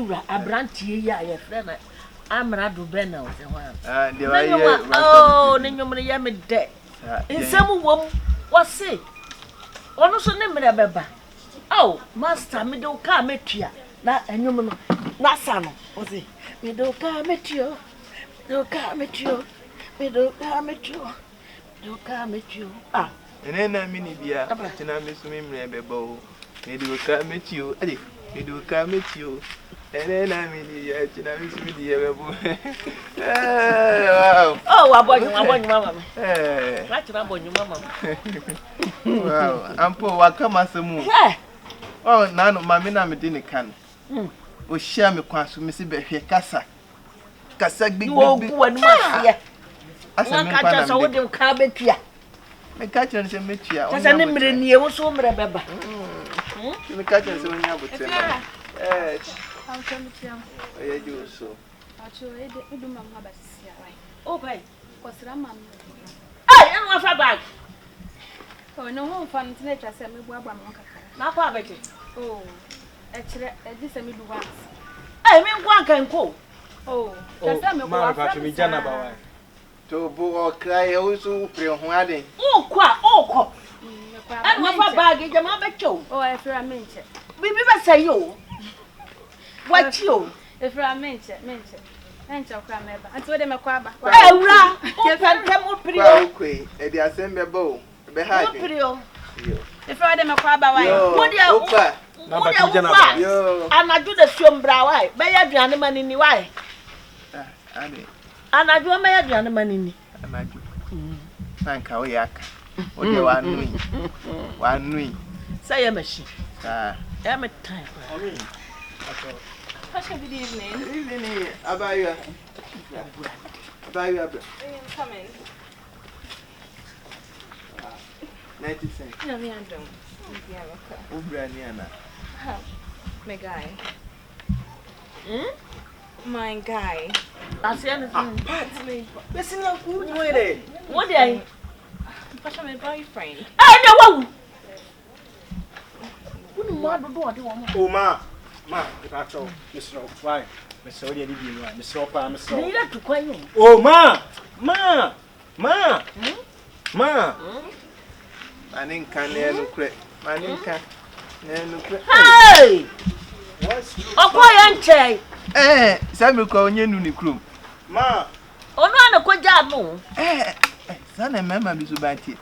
wura abrantie ya ye frɛ na amra do be na o se ho de wa ye oh ne nwom ne ya me de nsam wom wose ono so ne mre beba oh master me do ka metua na enwom no na sa no wose me do ka metuo do ka metuo me do ka metuo do ka metuo ah ene na mini bia tina me so me mre beba o me do ka metuo ade me do ka metuo ene na mini ya tina me so me di beba wow oh wabonyu mama na tira bonyu mama wow ampo wakama semu oh nanu mami na me di ne kan o share me kwaso me se behwe kasa gbigbi wo ku wanu afia asa me kwa na so wo de ka betua me ka chere se metua o se ne mre nie wo so mre beba me ka chere se wonya bote na I'm coming to you. oye ju so Acho edu mama basisi awai. oh bai Kwasira mama. ai enu afa bag Oh no ho fa ntine twa se me bu agba mo kakara. na kwa abeje Oh. E kire e di se me du once. ai me ngwa kan ko Oh. Kasa me ko afra me jana ba wai. to bo o cry o so pre ho aden okwa enu afa bag je ma becho Oh, e fra menche. bibi be say yo wachi o E fra menche. Menche kwa meba. Anti we de me kwa aba. ewra o pente mo kwa prio okwe e di asembe bo be ha mo prio E fra de me kwa aba wai. wo dia opa na ba ti jana yo anaju de sombra wai be ya duane manini wai ade anaju me ya duane manini anaju sanka o yaka o de wa nui say ya mashi ah every time Good evening. Good evening, Abaya. Abaya. Come in. 90 cents. No, me and don't. Yeah, okay. Ubraniana. My guy. My guy. I see anything. Listen up, who do it? What day? Pasha my boyfriend. Hey, no one. Who do Oh, ma, that's all. Mr. Why? Mr. Odi, Mr. Opa, Mr. you need to call you. Oh, ma. Manin can near credit. Manin can near credit. Hey! What's Okoye nche. Samuel ko onye nu ni krum. ma? Onu ana koja no. Sana mama bi so banti.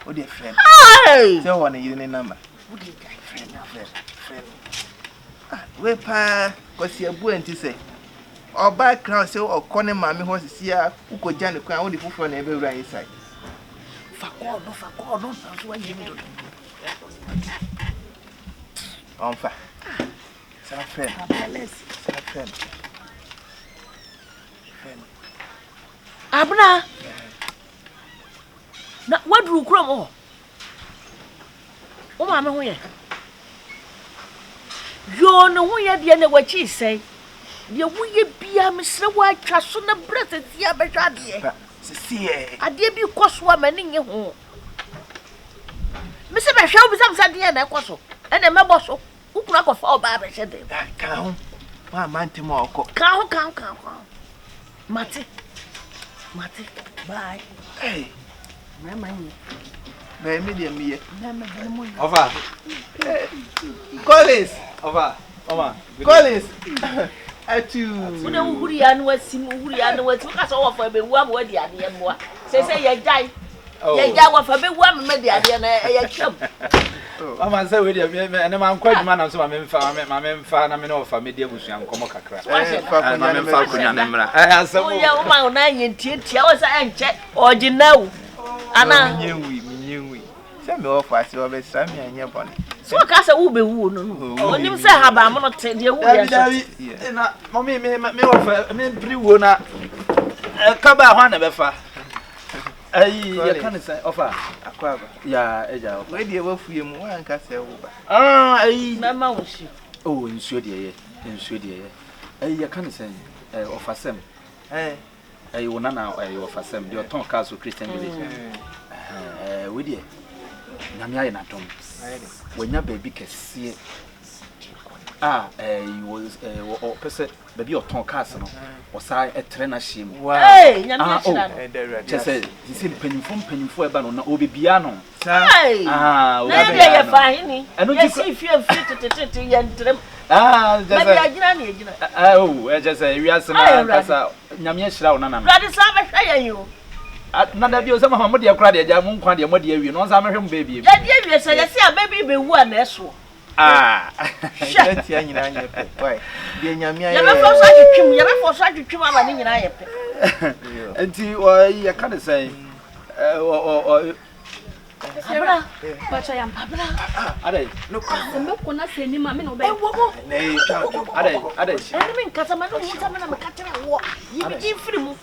O de friend. Hey! Say one yire ne number. Who dey guy friend? We pa kwasi abu enti say. Oba crowd say okone mama ho sisia ukoja ne kwan wo de foforo na ebe wura inside. Fakọ no so wa yimi do. Onfa. Sa friend. Friend. Abna. Na wadru krom o. O ma me ho ye. Yo no ho ye de na wachi sei. De wo ye bia me sre wa atwa so na brese tia behwa de. Sisie. Ade bi koso amani nye ho. Me se behwa obi sam de na ekoso. Ene mebo so. Ukura ko fa oba be hye de. Ka ho. Wa mante mo okọ. Ka ho. Mate. Bye. Hey. Mama ni. Be me de me ye. Mama ni mo. Ofa. Collins. Ofa. Oma. Collins. Atu. Una uhuri ya no wasim ka so wo fa be wu am wadi ade ye moa. Se ye jai. Ye jai wo fa be wu am me de ade na ye twam. Oma say we dey me man kwa djuma na so ma me mfa na me no ofa me dey busuan komo kakra. Ma me mfa kunya na mra. Asem. O ye wo ma na ye ntiatia wo sa enche original. Ana. Minyewi. Se me ofa se obe sa me anye bone. So ka se wo be wu no no. Onim se haba mo no te de wu ye. David. Na mommy me ofa me priwo na ka ba ho na be fa. Ayi ya kan say ofa Akwaba. ya eja ofa. We de wafuye mu wa nka se wo ba. Ayi Mama wo shi. oh nsuo de ye. Ayi ya kan say ofa sem. Ayi wona na ayi ofa sem de oton ka so Christian village. We de na me ayi na tom. Wonya baby kese. he was person baby or ton cars no or say a trainer shame. Hey, nyame just say he said penifo e ba no na obi bia no. Hey. Na dey ya fine ni. Yes if you fit yentrem. Just na dia gina na gina. Just say we asema kasa nyame hira wo na na. Brother sa be hwa yan yo. Na da bi o se mama mo de akura de ja mo nkwa de mo de awie no nsa mehwe mo baby. Ya de awie se ya se a baby be wu na eso. Shit ya nyina anya pe. Why? De nyame aye. Ya be fo so atwitwum aba ni nyina aye pe. Enti ya kan say Abra, bacha yam. Abra. Ade. No ko na se ni ma me no be. Nei, ade. Eni min kasa ma no muta me na me katira wo. Yi bi di firi mu.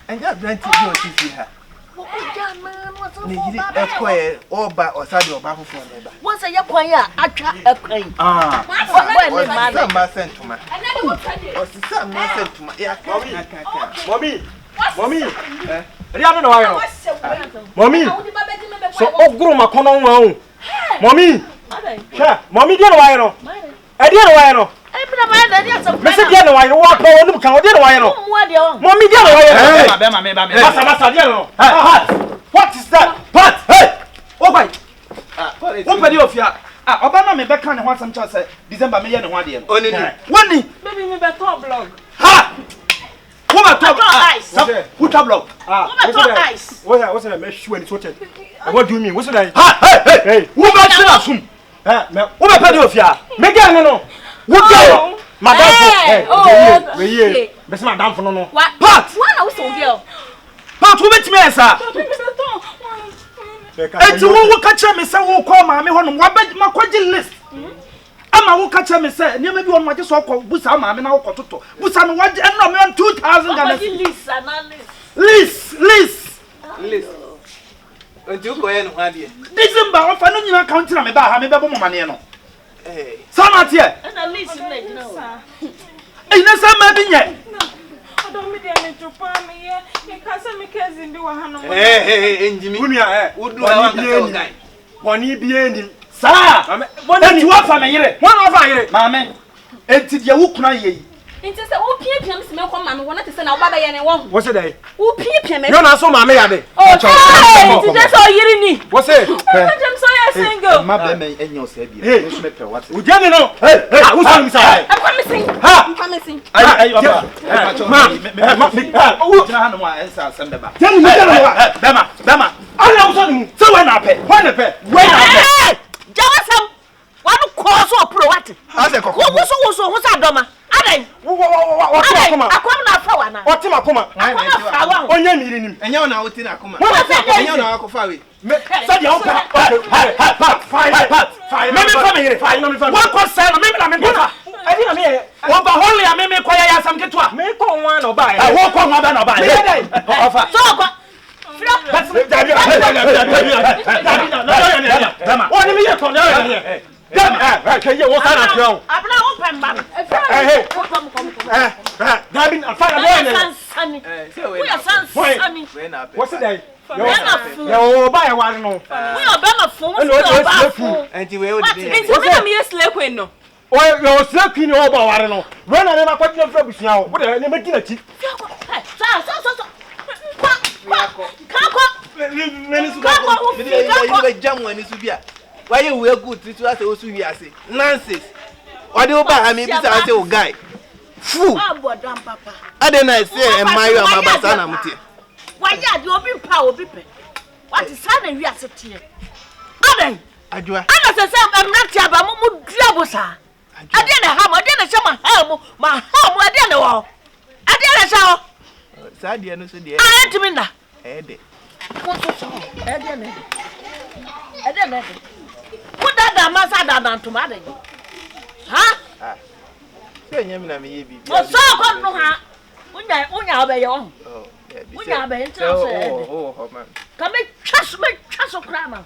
anja branti bi o ti fi ha. Wo ja na no so. Ni gidi ekoe oba osade oba fofo na ba. Won se ye kwan ya atwa ekwan. Ma sentuma. Osisa ma sentuma. Ya ka. Mommy. Riano no wayo. Mommy. So oguru makono nwa o. Mommy. Sha, mommy dia no wayo no. E dia no wayo no. E bra ma da dia so. Me se dia no wayo wa pa wonu kan o dia no wayo no. Mommy dia no wayo. Be ma. Masa dia no. What is that? Pat. Hey. Oh boy. What pedi ofia? Oba na me be kan ne ho asam cha say December me ye ne ho ade no. Woni. Baby me be top blog. Ha. Top ice. Who top block? Ice. What's that? Me shoe and sorted. What do you mean? What's that? Hey. Who ba tira sum? Who be pedi ofia? Me get no. Who get? Madam. We be say madam for no. Pat. One na we so girl. Pat who bet me esa? Enti wo ka kire me say wo call ma me ho no wa be makwaji list. Ama wo ka kire me say niam bi won ma je so ko busa ma me na wo kototo. Busa no wa je no me 2000 Ghana. List. Onti ko ye no hade. December o fa no nyina account na me ba ha me be bo mo mane no. Sana tie. Na list na gina o. Na sa ma bi nye. Don't me dey me chupa me ye. Me kasa me cousin bi wa hanu. Enjimi. Unia Udu wa ka guy. Woni bie ni. Sa. Enti wa fa me yire. Won wa fa yire. Maame. Enti dia wo kuna ye. Nti se wo pie me ko ma me wona te se na oba be ye ne wo. What's that? Wo pie me. You na so ma me ya de. Nti de so yiri ni. What's it? I'm so ya single. Ma be me enyo se bia. No so me pe what. Ujani no. Hey, who say me say? I'm promising. Ha. Promising. Ayi baba. Ma. Tina hanu wa ensa asem beba. Tell me Bema. Ala uso ni. So we na pe. When pe. When Hey! Jawasam. Wanu ko so pro what? Ase kokko. Wo so sa doma. Adan. What akoma? Akwam na afa wana. What akoma? Onye miri nim. Enya na wuti na akoma. Enya na akofa we. Say the open. Fine. Me family. Fine. One concern. Me na me go. I didn't mean. One ba holy a me kwa ya sam ketwa. Me ko one no buy. I wo ko one no buy. Offer. So ko. What do you mean? Can you walk out of Abna open ba. Hey. Dabin, I found a Sunny. We are Sunny. What's the day? Yo, buy a one. We are Bama phone. Enti we odi. Nti me slay queen no. Oh, you're sleeping over one. No, when I never put your focus now. What I never did a cheap. So. Why you wear good to us also we say nonsense. What do you buy me bisa say o guy. Fu. Papa. Adena say emayo amabasa na mutie. Why ya di obi pa obi pe. What is that we are sitting here? Aden. Adwa. Ana se am not aba mu duabo sa. Ade na ha mo, ade na chama ha mo, ma ha mo ade na wo. Ade na cha wo. Sa de no so de. Ah, ntimi na. De. Ade na. Put that masa da ntoma ade. Ha? Se nyam na me ye bibi. O so ko no ha. Unya obeye wo. Unya obeye nti so. Oh, man. Ka me twaso kra ma.